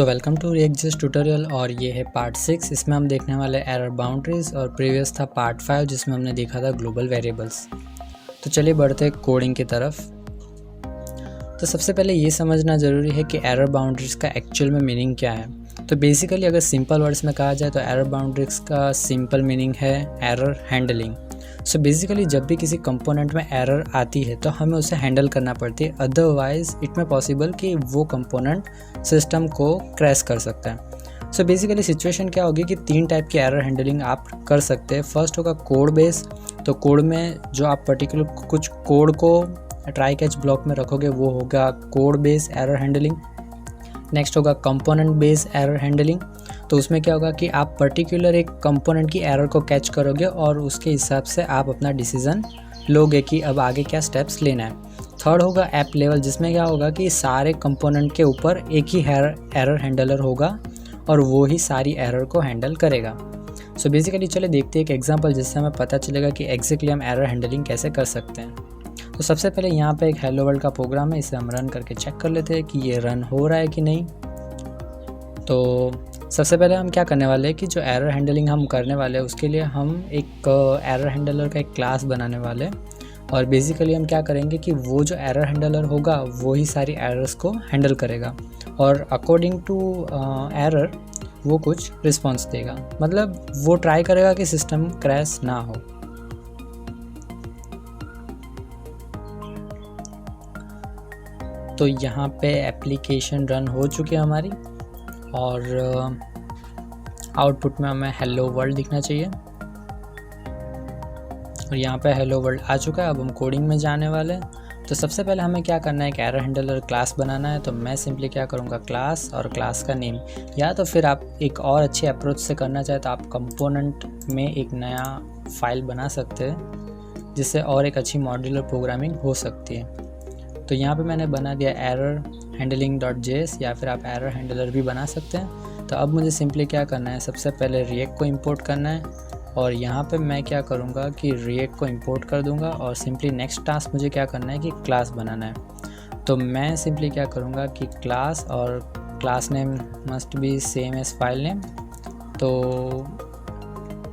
So welcome to रिएक्ट.js tutorial और ये है पार्ट 6। इसमें हम देखने वाले एरर बाउंड्रीज और प्रीवियस था पार्ट 5 जिसमें हमने देखा था ग्लोबल वेरिएबल्स। तो चलिए बढ़ते हैं कोडिंग की तरफ। तो सबसे पहले ये समझना ज़रूरी है कि एरर बाउंड्रीज का एक्चुअल में मीनिंग क्या है। तो बेसिकली अगर सिंपल वर्ड्स में कहा जाए तो एरर बाउंड्रीज का सिंपल मीनिंग है एरर हैंडलिंग। सो बेसिकली जब भी किसी कंपोनेंट में एरर आती है तो हमें उसे हैंडल करना पड़ती है, अदरवाइज इट में पॉसिबल कि वो कंपोनेंट सिस्टम को क्रैश कर सकता है। सो बेसिकली सिचुएशन क्या होगी कि 3 टाइप की एरर हैंडलिंग आप कर सकते हैं। फर्स्ट होगा कोड बेस। तो कोड में जो आप पर्टिकुलर कुछ कोड को ट्राई कैच ब्लॉक में रखोगे वो होगा code base error handling. Next होगा कंपोनेंट बेस एरर हैंडलिंग। तो उसमें क्या होगा कि आप पर्टिकुलर एक कंपोनेंट की एरर को कैच करोगे और उसके हिसाब से आप अपना डिसीजन लोगे कि अब आगे क्या स्टेप्स लेना है। थर्ड होगा ऐप लेवल, जिसमें क्या होगा कि सारे कंपोनेंट के ऊपर एक ही एरर हैंडलर होगा और वो ही सारी एरर को हैंडल करेगा। सो बेसिकली चले देखते हैं एक एग्जांपल जिससे हमें पता चलेगा कि एग्जैक्टली हम एरर हैंडलिंग कैसे कर सकते हैं। तो सबसे पहले यहाँ पे एक हेलो वर्ल्ड का प्रोग्राम है, इसे हम रन करके चेक कर लेते हैं कि ये रन हो रहा है कि नहीं। तो सबसे पहले हम क्या करने वाले हैं कि जो एरर हैंडलिंग हम करने वाले हैं उसके लिए हम एक एरर हैंडलर का एक क्लास बनाने वाले हैं और बेसिकली हम क्या करेंगे कि वो जो एरर हैंडलर होगा वो ही सारी एरर्स को हैंडल करेगा और अकॉर्डिंग टू एरर वो कुछ रिस्पॉन्स देगा, मतलब वो ट्राई करेगा कि सिस्टम क्रैश ना हो। तो यहाँ पे एप्लीकेशन रन हो चुकी है हमारी और आउटपुट में हमें हेलो वर्ल्ड दिखना चाहिए और यहाँ पे हेलो वर्ल्ड आ चुका है। अब हम कोडिंग में जाने वाले हैं। तो सबसे पहले हमें क्या करना है, एक एरर हैंडलर क्लास बनाना है। तो मैं सिंपली क्या करूँगा, क्लास और क्लास का नेम, या तो फिर आप एक और अच्छी अप्रोच से करना चाहे तो आप कंपोनेंट में एक नया फाइल बना सकते हैं जिससे और एक अच्छी मॉड्यूलर प्रोग्रामिंग हो सकती है। तो यहाँ पे मैंने बना दिया एरर handling.js, या फिर आप एरर हैंडलर भी बना सकते हैं। तो अब मुझे सिंपली क्या करना है, सबसे पहले रिएक्ट को इंपोर्ट करना है और यहाँ पे मैं क्या करूँगा कि रिएक्ट को इंपोर्ट कर दूँगा और सिंपली नेक्स्ट टास्क मुझे क्या करना है कि क्लास बनाना है। तो मैं सिंपली क्या करूँगा कि क्लास और class name must be same as file name. तो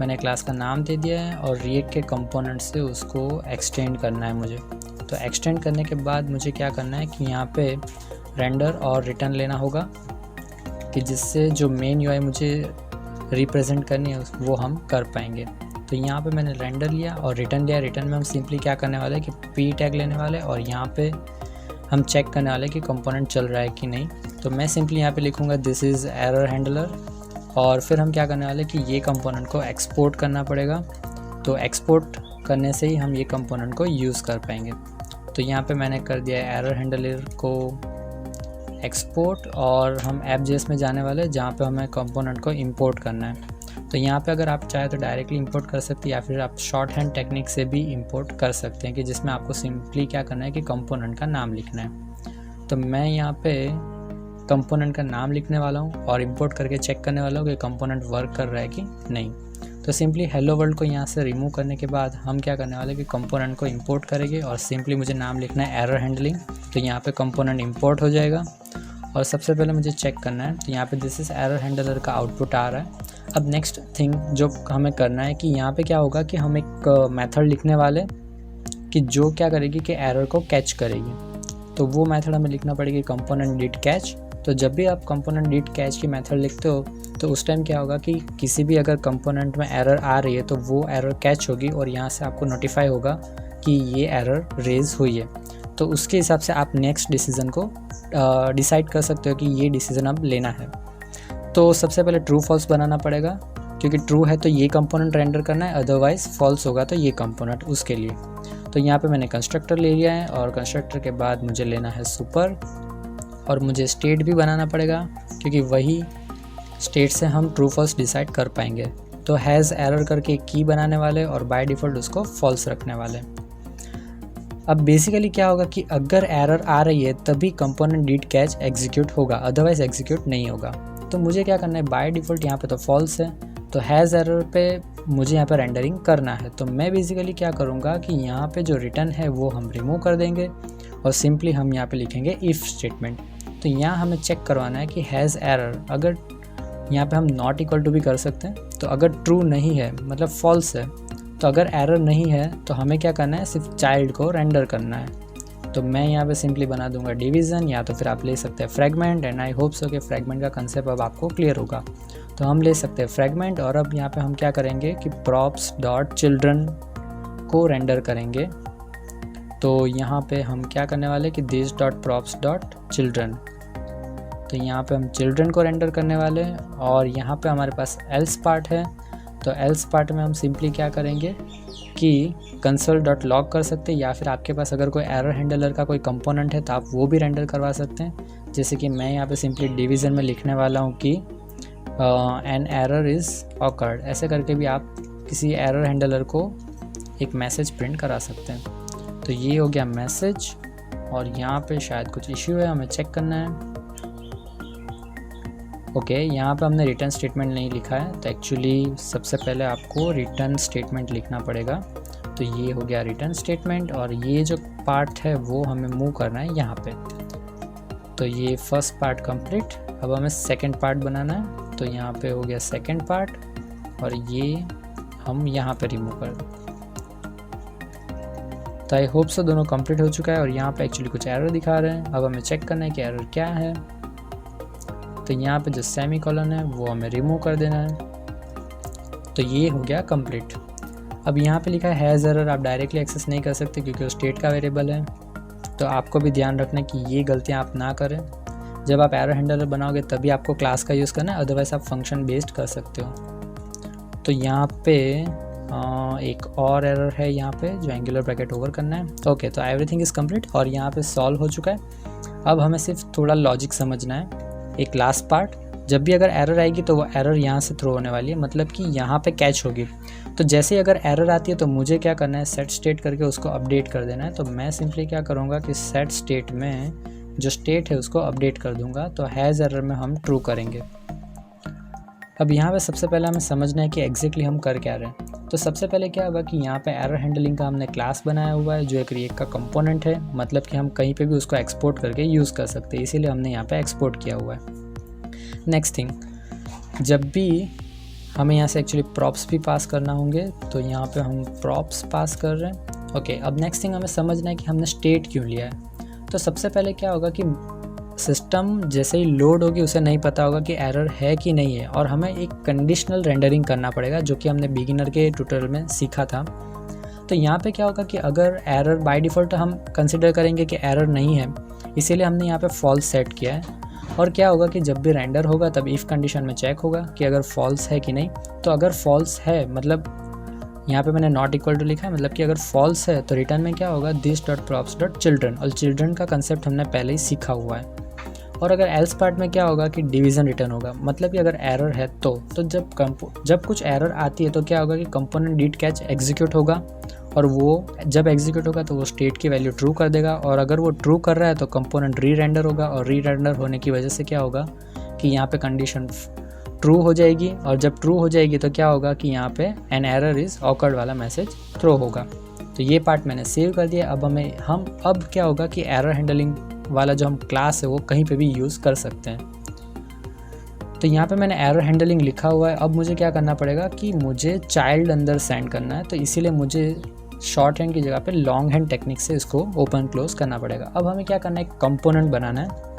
मैंने क्लास का नाम दे दिया है और रिएक्ट के कंपोनेंट से उसको एक्सटेंड करना है मुझे। तो एक्सटेंड करने के बाद मुझे क्या करना है कि यहाँ पे रेंडर और रिटर्न लेना होगा कि जिससे जो मेन यूआई मुझे रिप्रेजेंट करनी है वो हम कर पाएंगे। तो यहाँ पे मैंने रेंडर लिया और रिटर्न लिया। रिटर्न में हम सिंपली क्या करने वाले कि पी टैग लेने वाले और यहाँ पे हम चेक करने वाले कि कंपोनेंट चल रहा है कि नहीं। तो मैं सिंपली यहाँ पे लिखूँगा दिस इज़ एरर हैंडलर और फिर हम क्या करने वाले कि ये कंपोनेंट को एक्सपोर्ट करना पड़ेगा। तो एक्सपोर्ट करने से ही हम ये कंपोनेंट को यूज़ कर पाएंगे। तो यहाँ पे मैंने कर दिया एरर हैंडलर को एक्सपोर्ट और हम ऐप.js में जाने वाले जहाँ पे हमें कंपोनेंट को इंपोर्ट करना है। तो यहाँ पे अगर आप चाहे तो डायरेक्टली इंपोर्ट कर सकते हैं या फिर आप शॉर्ट हैंड टेक्निक से भी इंपोर्ट कर सकते हैं कि जिसमें आपको सिंपली क्या करना है कि कंपोनेंट का नाम लिखना है। तो मैं यहाँ पे कंपोनेंट का नाम लिखने वाला हूँ और इंपोर्ट करके चेक करने वाला हूँ कि कंपोनेंट वर्क कर रहा है कि नहीं। तो सिंपली हेलो वर्ल्ड को यहाँ से रिमूव करने के बाद हम क्या करने वाले कि कंपोनेंट को इंपोर्ट करेंगे और सिंपली मुझे नाम लिखना है एरर हैंडलिंग। तो यहाँ पे कंपोनेंट इंपोर्ट हो जाएगा और सबसे पहले मुझे चेक करना है। तो यहाँ पे दिस इज़ एरर हैंडलर का आउटपुट आ रहा है। अब नेक्स्ट थिंग जो हमें करना है कि यहाँ पे क्या होगा कि हम एक मेथड लिखने वाले कि जो क्या करेगी कि एरर को कैच करेगी। तो वो मेथड हमें लिखना पड़ेगी कंपोनेंट डिड कैच। तो जब भी आप कंपोनेंट डिड कैच की मेथड लिखते हो तो उस टाइम क्या होगा कि किसी भी अगर कंपोनेंट में एरर आ रही है तो वो एरर कैच होगी और यहाँ से आपको नोटिफाई होगा कि ये एरर रेज हुई है। तो उसके हिसाब से आप नेक्स्ट डिसीज़न को डिसाइड कर सकते हो कि ये डिसीज़न अब लेना है। तो सबसे पहले ट्रू फॉल्स बनाना पड़ेगा क्योंकि ट्रू है तो ये कंपोनेंट रेंडर करना है, अदरवाइज़ फॉल्स होगा तो ये कंपोनेंट उसके लिए। तो यहाँ पे मैंने कंस्ट्रक्टर ले लिया है और कंस्ट्रक्टर के बाद मुझे लेना है सुपर और मुझे स्टेट भी बनाना पड़ेगा क्योंकि वही स्टेट से हम ट्रू फॉल्स डिसाइड कर पाएंगे। तो हैज़ एरर करके एक की बनाने वाले और बाय डिफ़ॉल्ट उसको फॉल्स रखने वाले। अब बेसिकली क्या होगा कि अगर एरर आ रही है तभी कंपोनेंट डिड कैच एग्जीक्यूट होगा, अदरवाइज एग्जीक्यूट नहीं होगा। तो मुझे क्या करना है, बाय डिफ़ॉल्ट यहाँ पे तो फॉल्स है तो हैज़ एरर पे मुझे यहाँ पे रेंडरिंग करना है। तो मैं बेसिकली क्या करूँगा कि यहाँ पे जो रिटर्न है वो हम रिमूव कर देंगे और सिंपली हम यहाँ पे लिखेंगे इफ़ स्टेटमेंट। तो यहाँ हमें चेक करवाना है कि हैज़ एरर, अगर यहाँ पे हम नॉट इक्वल टू भी कर सकते हैं। तो अगर ट्रू नहीं है मतलब फॉल्स है, तो अगर एरर नहीं है तो हमें क्या करना है, सिर्फ चाइल्ड को रेंडर करना है। तो मैं यहाँ पे सिंपली बना दूंगा डिवीज़न, या तो फिर आप ले सकते हैं fragment. And I hope so कि फ्रैगमेंट का कंसेप्ट अब आपको क्लियर होगा। तो हम ले सकते हैं फ्रैगमेंट, और अब यहाँ पे हम क्या करेंगे कि प्रॉप्स डॉट चिल्ड्रन को रेंडर करेंगे। तो यहाँ पे हम क्या करने वाले कि this dot props dot children, तो यहाँ पे हम चिल्ड्रन को रेंडर करने वाले हैं। और यहाँ पे हमारे पास एल्स पार्ट है, तो एल्स पार्ट में हम सिंपली क्या करेंगे कि कंसोल डॉट लॉग कर सकते हैं, या फिर आपके पास अगर कोई एरर हैंडलर का कोई कंपोनेंट है तो आप वो भी रेंडर करवा सकते हैं। जैसे कि मैं यहाँ पे सिंपली डिवीज़न में लिखने वाला हूँ कि एन एरर इज़ ऑकर्ड, ऐसे करके भी आप किसी एरर हैंडलर को एक मैसेज प्रिंट करा सकते हैं। तो ये हो गया मैसेज, और यहाँ पे शायद कुछ इश्यू है, हमें चेक करना है। ओके, यहाँ पे हमने रिटर्न स्टेटमेंट नहीं लिखा है, तो एक्चुअली सबसे पहले आपको रिटर्न स्टेटमेंट लिखना पड़ेगा। तो ये हो गया रिटर्न स्टेटमेंट, और ये जो पार्ट है वो हमें मूव करना है यहाँ पे। तो ये फर्स्ट पार्ट कंप्लीट, अब हमें सेकंड पार्ट बनाना है। तो यहाँ पे हो गया सेकंड पार्ट, और ये हम यहाँ पे रिमूव कर दें। तो आई होप सो दोनों कंप्लीट हो चुका है, और यहाँ पे एक्चुअली कुछ एरर दिखा रहे हैं। अब हमें चेक करना है कि एरर क्या है। तो यहाँ पे जो सेमी कॉलन है वो हमें रिमूव कर देना है। तो ये हो गया कंप्लीट। अब यहाँ पे लिखा है हैज़ एरर, आप डायरेक्टली एक्सेस नहीं कर सकते क्योंकि वो स्टेट का वेरिएबल है। तो आपको भी ध्यान रखना कि ये गलतियाँ आप ना करें। जब आप एरर हैंडलर बनाओगे तभी आपको क्लास का यूज़ करना है, अदरवाइज़ आप फंक्शन बेस्ड कर सकते हो। तो यहाँ पे एक और एरर है यहाँ पे जो एंगुलर ब्रैकेट ओवर करना है। ओके, तो एवरीथिंग इज़ कंप्लीट, और यहाँ पे सॉल्व हो चुका है। अब हमें सिर्फ थोड़ा लॉजिक समझना है। एक लास्ट पार्ट, जब भी अगर एरर आएगी तो वो एरर यहाँ से थ्रो होने वाली है, मतलब कि यहाँ पे कैच होगी। तो जैसे ही अगर एरर आती है तो मुझे क्या करना है, सेट स्टेट करके उसको अपडेट कर देना है। तो मैं सिंपली क्या करूँगा कि सेट स्टेट में जो स्टेट है उसको अपडेट कर दूँगा। तो हैज़ एरर में हम ट्रू करेंगे। अब यहाँ पे सबसे पहले हमें समझना है कि एग्जैक्टली हम कर क्या रहे हैं। तो सबसे पहले क्या होगा कि यहाँ पे एरर हैंडलिंग का हमने क्लास बनाया हुआ है जो एक रिएक्ट का कंपोनेंट है, मतलब कि हम कहीं पे भी उसको एक्सपोर्ट करके यूज़ कर सकते हैं, इसीलिए हमने यहाँ पे एक्सपोर्ट किया हुआ है। नेक्स्ट थिंग, जब भी हमें यहाँ से एक्चुअली प्रॉप्स भी पास करना होंगे, तो यहाँ पे हम प्रॉप्स पास कर रहे हैं। ओके, अब नेक्स्ट थिंग हमें समझना है कि हमने स्टेट क्यों लिया है। तो सबसे पहले क्या होगा कि सिस्टम जैसे ही लोड होगी उसे नहीं पता होगा कि एरर है कि नहीं है, और हमें एक कंडीशनल रेंडरिंग करना पड़ेगा जो कि हमने बिगिनर के ट्यूटोरियल में सीखा था। तो यहाँ पे क्या होगा कि अगर एरर बाय डिफ़ॉल्ट हम कंसिडर करेंगे कि एरर नहीं है, इसीलिए हमने यहाँ पे फॉल्स सेट किया है। और क्या होगा कि जब भी रेंडर होगा तब इफ़ कंडीशन में चेक होगा कि अगर फॉल्स है कि नहीं। तो अगर फॉल्स है, मतलब यहाँ पे मैंने नॉट इक्वल टू लिखा है, मतलब कि अगर फॉल्स है तो रिटर्न में क्या होगा, this dot props dot children, और चिल्ड्रन का कंसेप्ट हमने पहले ही सीखा हुआ है। और अगर एल्स पार्ट में क्या होगा कि डिवीज़न रिटर्न होगा, मतलब कि अगर एरर है तो जब कुछ एरर आती है तो क्या होगा कि कंपोनेंट डिड कैच एग्जीक्यूट होगा, और वो जब एग्जीक्यूट होगा तो वो स्टेट की वैल्यू ट्रू कर देगा, और अगर वो ट्रू कर रहा है तो कंपोनेंट री रेंडर होगा, और री रेंडर होने की वजह से क्या होगा कि यहाँ पे कंडीशन ट्रू हो जाएगी, और जब ट्रू हो जाएगी तो क्या होगा कि यहाँ पे एन एरर इज़ ऑकर्ड वाला मैसेज थ्रो होगा। तो ये पार्ट मैंने सेव कर दिया। अब क्या होगा कि एरर हैंडलिंग वाला जो हम क्लास है वो कहीं पे भी यूज़ कर सकते हैं। तो यहाँ पे मैंने एरर हैंडलिंग लिखा हुआ है। अब मुझे क्या करना पड़ेगा कि मुझे चाइल्ड अंदर सेंड करना है, तो इसीलिए मुझे शॉर्ट हैंड की जगह पे लॉन्ग हैंड टेक्निक से इसको ओपन क्लोज करना पड़ेगा। अब हमें क्या करना है, एक कंपोनेंट बनाना है।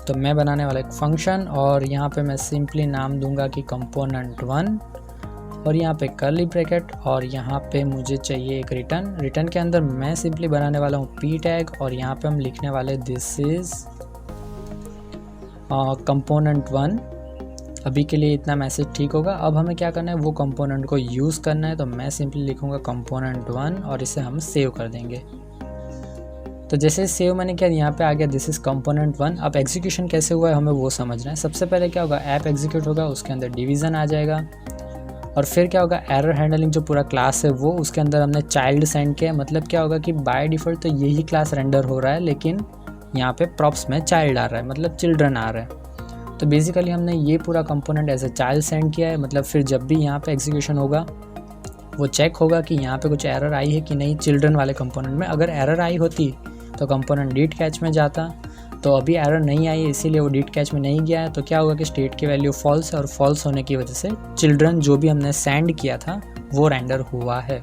तो मैं बनाने वाला एक फंक्शन, और यहाँ पे मैं सिंपली नाम दूंगा कि कंपोनेंट 1, और यहाँ पे कर्ली ब्रैकेट, और यहाँ पे मुझे चाहिए एक रिटर्न के अंदर मैं सिंपली बनाने वाला हूँ पी टैग, और यहाँ पे हम लिखने वाले दिस इज़ कंपोनेंट 1। अभी के लिए इतना मैसेज ठीक होगा। अब हमें क्या करना है, वो कंपोनेंट को यूज़ करना है। तो मैं सिंपली लिखूँगा कंपोनेंट 1, और इसे हम सेव कर देंगे। तो जैसे सेव मैंने किया, यहाँ पे आ गया दिस इज़ कंपोनेंट 1। अब एग्जीक्यूशन कैसे हुआ है हमें वो समझना है। सबसे पहले क्या होगा, ऐप एग्जीक्यूट होगा, उसके अंदर डिवीज़न आ जाएगा, और फिर क्या होगा, एरर हैंडलिंग जो पूरा क्लास है वो उसके अंदर हमने चाइल्ड सेंड किया। मतलब क्या होगा कि बाय डिफ़ॉल्ट तो यही क्लास रेंडर हो रहा है, लेकिन यहाँ पे प्रॉप्स में चाइल्ड आ रहा है, मतलब चिल्ड्रन आ रहा है। तो बेसिकली हमने ये पूरा component as a child send किया है। मतलब फिर जब भी यहाँ पे एग्जीक्यूशन होगा वो चेक होगा कि यहाँ पे कुछ एरर आई है कि नहीं चिल्ड्रन वाले कंपोनेंट में। अगर एरर आई होती तो कंपोनेंट डिड कैच में जाता, तो तो अभी एरर नहीं आई है, इसीलिए वो डिड कैच में नहीं गया है। तो क्या होगा कि स्टेट की वैल्यू फॉल्स है और फॉल्स होने की वजह से चिल्ड्रन जो भी हमने सेंड किया था वो रेंडर हुआ है,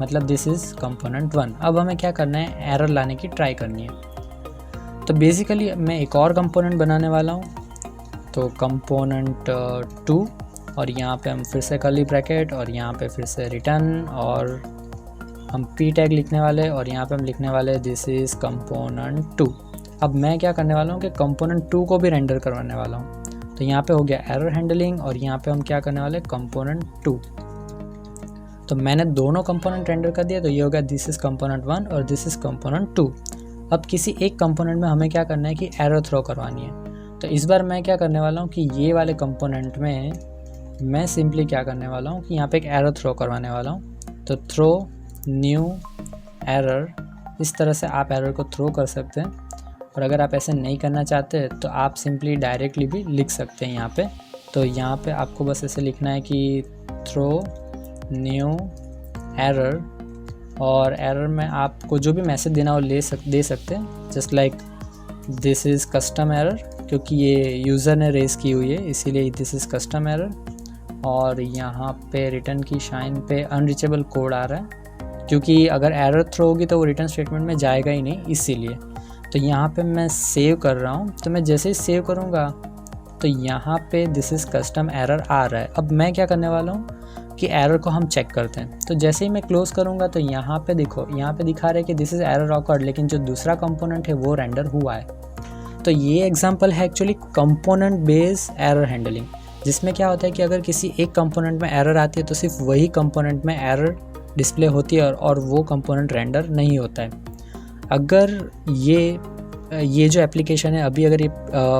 मतलब दिस इज़ कंपोनेंट 1। अब हमें क्या करना है, एरर लाने की ट्राई करनी है। तो बेसिकली मैं एक और कंपोनेंट बनाने वाला हूँ, तो कंपोनेंट 2, और यहाँ पे हम फिर से कर्ली ब्रैकेट और यहाँ पे फिर से रिटर्न, और हम पी टैग लिखने वाले और यहाँ पे हम लिखने वाले दिस इज़ कंपोनेंट 2। अब मैं क्या करने वाला हूँ कि कंपोनेंट 2 को भी रेंडर करवाने वाला हूँ। तो यहाँ पे हो गया एरर हैंडलिंग और यहाँ पे हम क्या करने वाले, कंपोनेंट 2। तो मैंने दोनों कंपोनेंट रेंडर कर दिया, तो ये हो गया दिस इज़ कंपोनेंट 1 और दिस इज़ कंपोनेंट 2। अब किसी एक कंपोनेंट में हमें क्या करना है कि एरर थ्रो करवानी है। तो इस बार मैं क्या करने वाला हूँ कि ये वाले कंपोनेंट में मैं सिंपली क्या करने वाला हूँ कि यहाँ पे एक एरर थ्रो करवाने वाला हूँ। तो थ्रो न्यू एरर, इस तरह से आप एरर को थ्रो कर सकते हैं। और अगर आप ऐसे नहीं करना चाहते तो आप सिंपली डायरेक्टली भी लिख सकते हैं यहाँ पे। तो यहाँ पे आपको बस ऐसे लिखना है कि थ्रो न्यू एरर, और एरर में आपको जो भी मैसेज देना हो दे सकते हैं, just like this is custom error, क्योंकि ये यूज़र ने रेज़ की हुई है इसीलिए दिस इज़ कस्टम एरर। और यहाँ पे रिटर्न की शाइन पे अनरीचेबल कोड आ रहा है, क्योंकि अगर एरर थ्रो होगी तो वो रिटर्न स्टेटमेंट में जाएगा ही नहीं, इसीलिए। तो यहाँ पे मैं सेव कर रहा हूँ, तो मैं जैसे ही सेव करूँगा तो यहाँ पे दिस इज़ कस्टम एरर आ रहा है। अब मैं क्या करने वाला हूँ कि एरर को हम चेक करते हैं। तो जैसे ही मैं क्लोज़ करूँगा तो यहाँ पे देखो, यहाँ पे दिखा रहा है कि दिस इज़ एरर ऑकर्ड, लेकिन जो दूसरा कंपोनेंट है वो रेंडर हुआ है। तो ये एग्जांपल है actually component based error handling, जिसमें क्या होता है कि अगर किसी एक कंपोनेंट में एरर आती है तो सिर्फ वही कंपोनेंट में एरर डिस्प्ले होती है और वो कंपोनेंट रेंडर नहीं होता है। अगर ये जो एप्लीकेशन है अभी अगर ये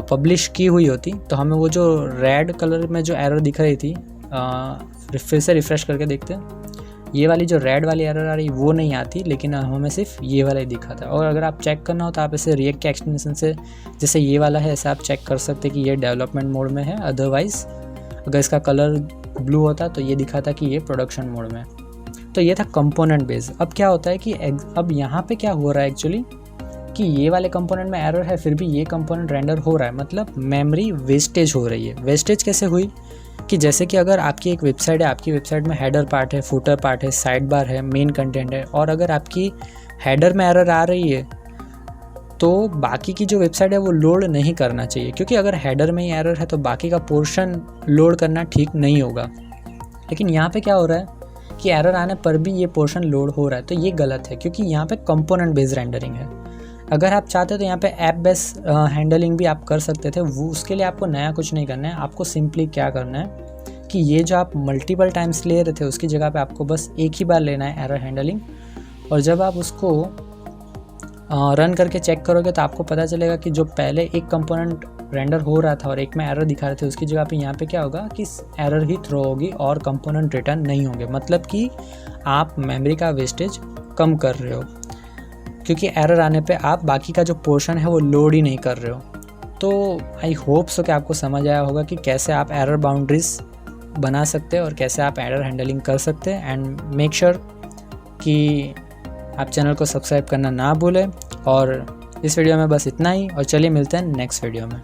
पब्लिश की हुई होती तो हमें वो जो रेड कलर में जो एरर दिख रही थी, फिर से रिफ़्रेश करके देखते हैं, ये वाली जो रेड वाली एरर आ रही वो नहीं आती, लेकिन हमें सिर्फ ये वाला ही दिखा था। और अगर आप चेक करना हो तो आप इसे रिएक्ट के एक्सटेंशन से, जैसे ये वाला है, ऐसे आप चेक कर सकते हैं कि ये डेवलपमेंट मोड में है। अदरवाइज़ अगर इसका कलर ब्लू होता तो ये दिखा था कि ये प्रोडक्शन मोड में। तो ये था कंपोनेंट बेस। अब क्या होता है कि अब यहाँ पे क्या हो रहा है एक्चुअली कि ये वाले कंपोनेंट में एरर है, फिर भी ये कंपोनेंट रेंडर हो रहा है, मतलब मेमोरी वेस्टेज हो रही है। वेस्टेज कैसे हुई कि जैसे कि अगर आपकी एक वेबसाइट है, आपकी वेबसाइट में हेडर पार्ट है, फुटर पार्ट है, साइड बार है, मेन कंटेंट है, और अगर आपकी हेडर में एरर आ रही है तो बाकी की जो वेबसाइट है वो लोड नहीं करना चाहिए, क्योंकि अगर हेडर में ही एरर है तो बाकी का पोर्शन लोड करना ठीक नहीं होगा। लेकिन यहाँ पे क्या हो रहा है कि एरर आने पर भी ये पोर्शन लोड हो रहा है, तो ये गलत है, क्योंकि यहाँ पे कंपोनेंट बेस्ड रेंडरिंग है। अगर आप चाहते तो यहाँ पे ऐप बेस्ड हैंडलिंग भी आप कर सकते थे। वो उसके लिए आपको नया कुछ नहीं करना है, आपको सिंपली क्या करना है कि ये जो आप मल्टीपल टाइम्स ले रहे थे उसकी जगह पे आपको बस एक ही बार लेना है एरर हैंडलिंग। और जब आप उसको रन करके चेक करोगे तो आपको पता चलेगा कि जो पहले एक कंपोनेंट रेंडर हो रहा था और एक में एरर दिखा रहे थे, उसकी जगह पे यहाँ पे क्या होगा कि एरर ही थ्रो होगी और कंपोनेंट रिटर्न नहीं होंगे। मतलब कि आप मेमोरी का वेस्टेज कम कर रहे हो, क्योंकि एरर आने पे आप बाकी का जो पोर्शन है वो लोड ही नहीं कर रहे हो। तो आई होप सो कि आपको समझ आया होगा कि कैसे आप एरर बाउंड्रीज बना सकते हैं और कैसे आप एरर हैंडलिंग कर सकते हैं। एंड मेक श्योर कि आप चैनल को सब्सक्राइब करना ना भूलें। और इस वीडियो में बस इतना ही, और चलिए मिलते हैं नेक्स्ट वीडियो में।